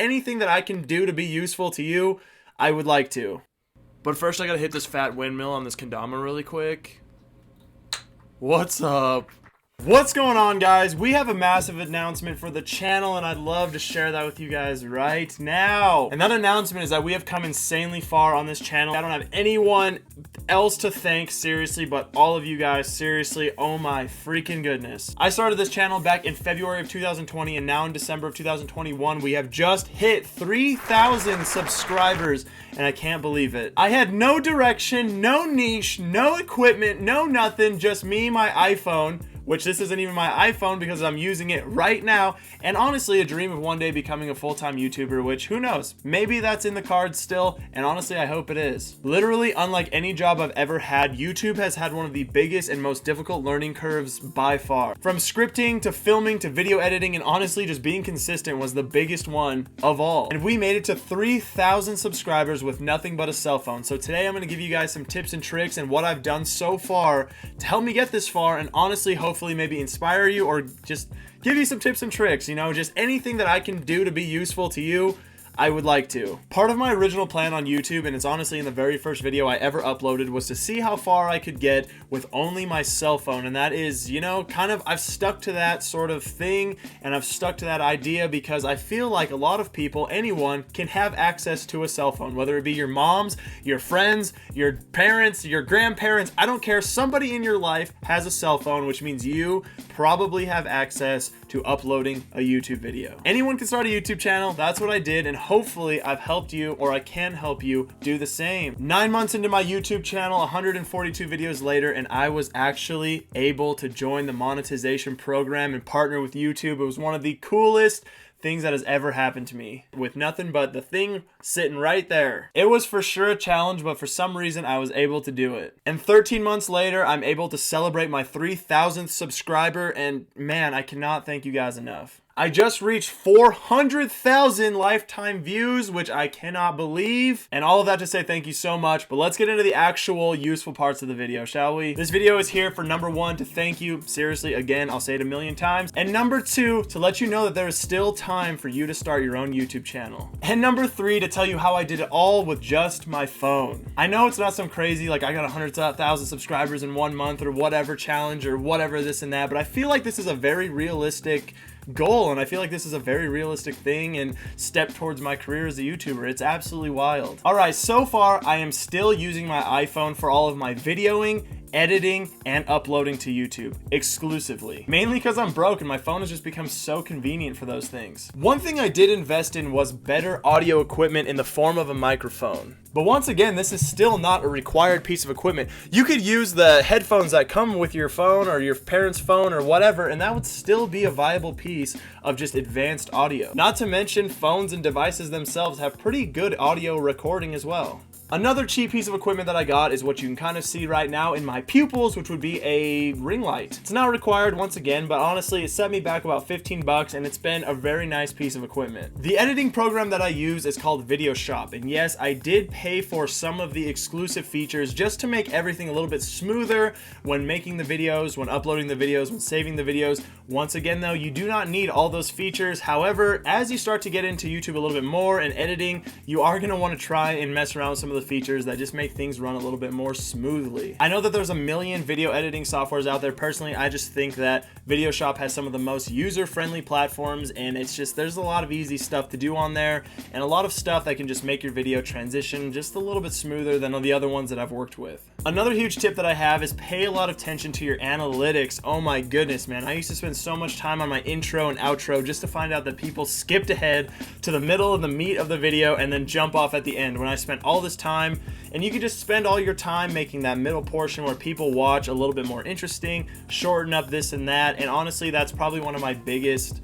anything that I can do to be useful to you, I would like to. But first I gotta hit this fat windmill on this kendama really quick. What's up? What's going on, guys? We have a massive announcement for the channel, and I'd love to share that with you guys right now. And that announcement is that we have come insanely far on this channel. I don't have anyone else to thank, seriously, but all of you guys, seriously. Oh my freaking goodness. I started this channel back in February of 2020, and now in December of 2021, we have just hit 3,000 subscribers, and I can't believe it. I had no direction, no niche, no equipment, no nothing, just me, my iPhone, which this isn't even my iPhone because I'm using it right now, and honestly a dream of one day becoming a full-time YouTuber, which who knows, maybe that's in the cards still, and honestly I hope it is. Literally, unlike any job I've ever had, YouTube has had one of the biggest and most difficult learning curves by far. From scripting to filming to video editing, and honestly just being consistent was the biggest one of all. And we made it to 3,000 subscribers with nothing but a cell phone. So today I'm going to give you guys some tips and tricks and what I've done so far to help me get this far, and honestly hopefully maybe inspire you or just give you some tips and tricks, you know, just anything that I can do to be useful to you, I would like to. Part of my original plan on YouTube, and it's honestly in the very first video I ever uploaded, was to see how far I could get with only my cell phone. And that is, you know, kind of, I've stuck to that sort of thing, and I've stuck to that idea because I feel like a lot of people, anyone, can have access to a cell phone, whether it be your moms, your friends, your parents, your grandparents, I don't care. Somebody in your life has a cell phone, which means you probably have access to uploading a YouTube video. Anyone can start a YouTube channel. That's what I did, and hopefully I've helped you, or I can help you do the same. 9 months into my YouTube channel, 142 videos later, and I was actually able to join the monetization program and partner with YouTube. It was one of the coolest things that has ever happened to me, with nothing but the thing sitting right there. It was for sure a challenge, but for some reason I was able to do it. And 13 months later, I'm able to celebrate my 3,000th subscriber, and man, I cannot thank you guys enough. I just reached 400,000 lifetime views, which I cannot believe. And all of that to say thank you so much, but let's get into the actual useful parts of the video, shall we? This video is here for number one, to thank you, seriously, again, I'll say it a million times. And number two, to let you know that there is still time for you to start your own YouTube channel. And number three, to tell you how I did it all with just my phone. I know it's not some crazy, like I got 100,000 subscribers in 1 month or whatever challenge or whatever this and that, but I feel like this is a very realistic goal, and I feel like this is a very realistic thing and step towards my career as a YouTuber. It's absolutely wild. All right, so far I am still using my iPhone for all of my videoing, editing, and uploading to YouTube exclusively, mainly because I'm broke and my phone has just become so convenient for those things. One thing I did invest in was better audio equipment in the form of a microphone. But once again, this is still not a required piece of equipment. You could use the headphones that come with your phone or your parents' phone or whatever, and that would still be a viable piece of just advanced audio. Not to mention, phones and devices themselves have pretty good audio recording as well. Another cheap piece of equipment that I got is what you can kind of see right now in my pupils, which would be a ring light. It's not required once again, but honestly, it set me back about 15 bucks, and it's been a very nice piece of equipment. The editing program that I use is called Videoshop, and yes, I did pay for some of the exclusive features just to make everything a little bit smoother when making the videos, when uploading the videos, when saving the videos. Once again though, you do not need all those features. However, as you start to get into YouTube a little bit more and editing, you are going to want to try and mess around with some of the features that just make things run a little bit more smoothly. I know that there's a million video editing softwares out there. Personally, I just think that Videoshop has some of the most user-friendly platforms, and it's just, there's a lot of easy stuff to do on there, and a lot of stuff that can just make your video transition just a little bit smoother than the other ones that I've worked with. Another huge tip that I have is pay a lot of attention to your analytics. Oh my goodness, man. I used to spend so much time on my intro and outro just to find out that people skipped ahead to the middle of the meat of the video and then jump off at the end, when I spent all this time. And you can just spend all your time making that middle portion where people watch a little bit more interesting, shorten up this and that. And honestly, that's probably one of my biggest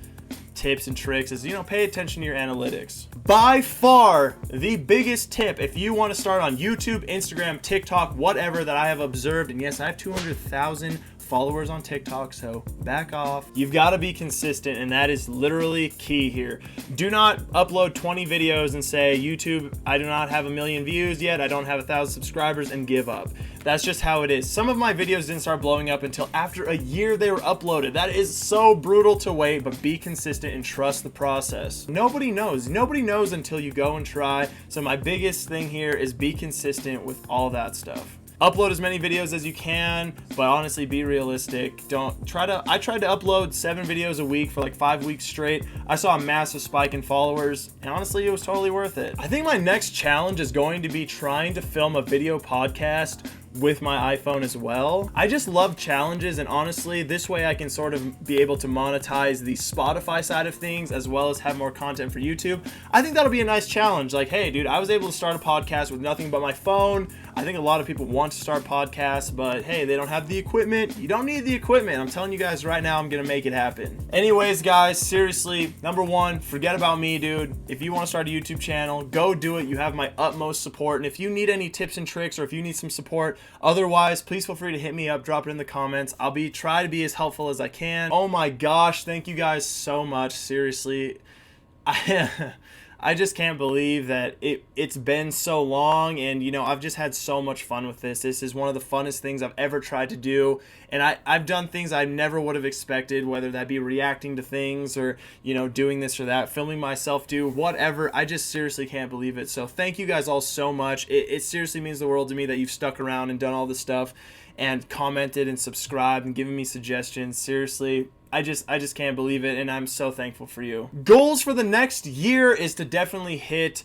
tips and tricks is, you know, pay attention to your analytics. By far the biggest tip if you want to start on YouTube, Instagram, TikTok, whatever, that I have observed, and yes, I have 200,000 followers on TikTok, so back off. You've got to be consistent, and that is literally key here. Do not upload 20 videos and say, YouTube, I do not have 1 million views yet, I don't have 1,000 subscribers, and give up. That's just how it is. Some of my videos didn't start blowing up until after a year they were uploaded. That is so brutal to wait, but be consistent and trust the process. Nobody knows. Nobody knows until you go and try. So my biggest thing here is be consistent with all that stuff. Upload as many videos as you can, but honestly, be realistic. I tried to upload 7 videos a week for like 5 weeks straight. I saw a massive spike in followers, and honestly, it was totally worth it. I think my next challenge is going to be trying to film a video podcast with my iPhone as well. I just love challenges, and honestly, this way I can sort of be able to monetize the Spotify side of things as well as have more content for YouTube. I think that'll be a nice challenge. Like, hey dude, I was able to start a podcast with nothing but my phone. I think a lot of people want to start podcasts, but hey, they don't have the equipment. You don't need the equipment. I'm telling you guys right now, I'm gonna make it happen. Anyways, guys, seriously, number one, forget about me, dude. If you want to start a YouTube channel, go do it. You have my utmost support. And if you need any tips and tricks, or if you need some support, otherwise, please feel free to hit me up, drop it in the comments. I'll try to be as helpful as I can. Oh my gosh, thank you guys so much. Seriously, I just can't believe that it's been so long, and you know, I've just had so much fun with this. This is one of the funnest things I've ever tried to do, and I've done things I never would have expected, whether that be reacting to things or, you know, doing this or that, filming myself do whatever. I just seriously can't believe it. So thank you guys all so much. It seriously means the world to me that you've stuck around and done all this stuff and commented and subscribed and given me suggestions. Seriously, I just can't believe it, and I'm so thankful for you. Goals for the next year is to definitely hit,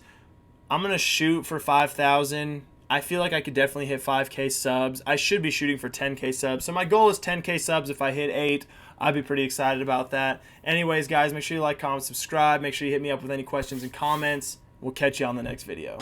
I'm gonna shoot for 5,000. I feel like I could definitely hit 5K subs. I should be shooting for 10K subs. So my goal is 10K subs. If I hit 8, I'd be pretty excited about that. Anyways, guys, make sure you like, comment, subscribe. Make sure you hit me up with any questions and comments. We'll catch you on the next video.